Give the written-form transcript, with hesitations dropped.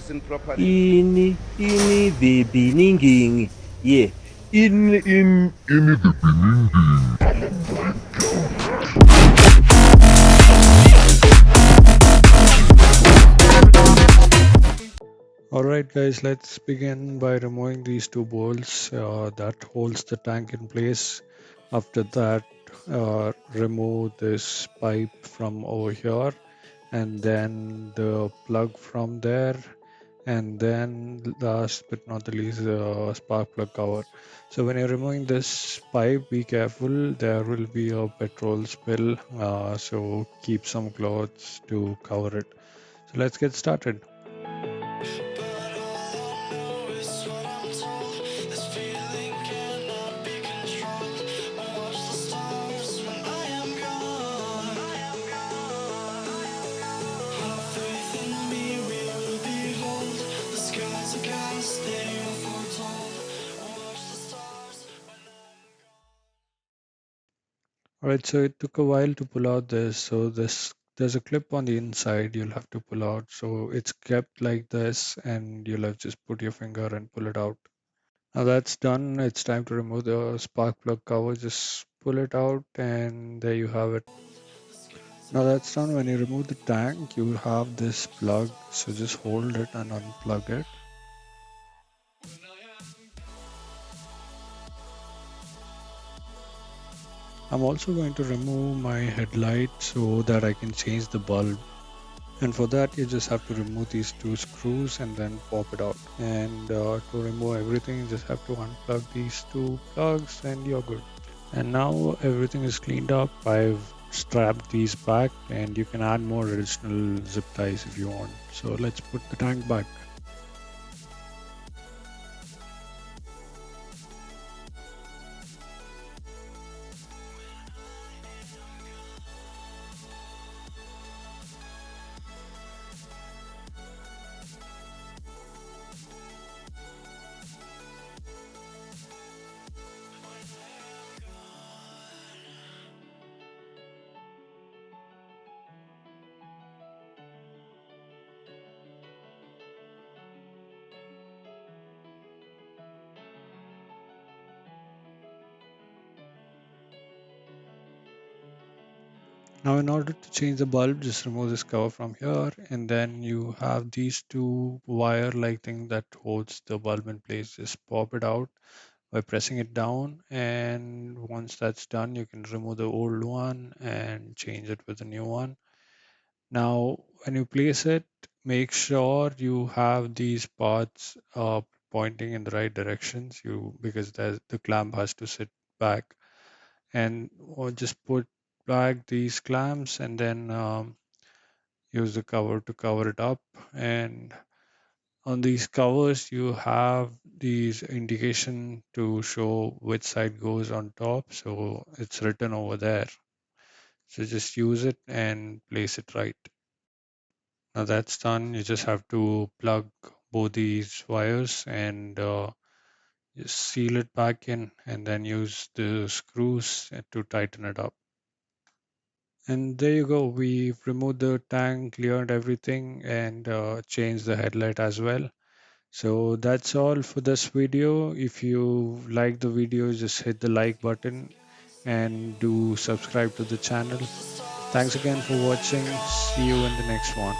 listen properly. Ini the beninging. Yeah. In the Alright guys, let's begin by removing these two bolts that holds the tank in place. After that, remove this pipe from over here and then the plug from there, and then last but not the least, the spark plug cover. So when you're removing this pipe, be careful, there will be a petrol spill, so keep some clothes to cover it. So let's get started. Alright, so it took a while to pull out this. So there's a clip on the inside you'll have to pull out. So it's kept like this and you'll have just put your finger and pull it out. Now that's done, it's time to remove the spark plug cover. Just pull it out and there you have it. Now that's done. When you remove the tank, you have this plug. So just hold it and unplug it. I'm also going to remove my headlight so that I can change the bulb. And for that, you just have to remove these two screws and then pop it out. And to remove everything, you just have to unplug these two plugs and you're good. And now everything is cleaned up. I've strapped these back and you can add more additional zip ties if you want. So let's put the tank back. Now in order to change the bulb, just remove this cover from here and then you have these two wire like thing that holds the bulb in place. Just pop it out by pressing it down, and once that's done you can remove the old one and change it with a new one. Now when you place it, make sure you have these parts pointing in the right directions, because the clamp has to sit back, and or just put back these clamps and then use the cover to cover it up. And on these covers you have these indication to show which side goes on top, so it's written over there. So just use it and place it right. Now that's done, you just have to plug both these wires and just seal it back in and then use the screws to tighten it up. And there you go, we've removed the tank, cleared everything, and changed the headlight as well. So that's all for this video. If you like the video, just hit the like button and do subscribe to the channel. Thanks again for watching. See you in the next one.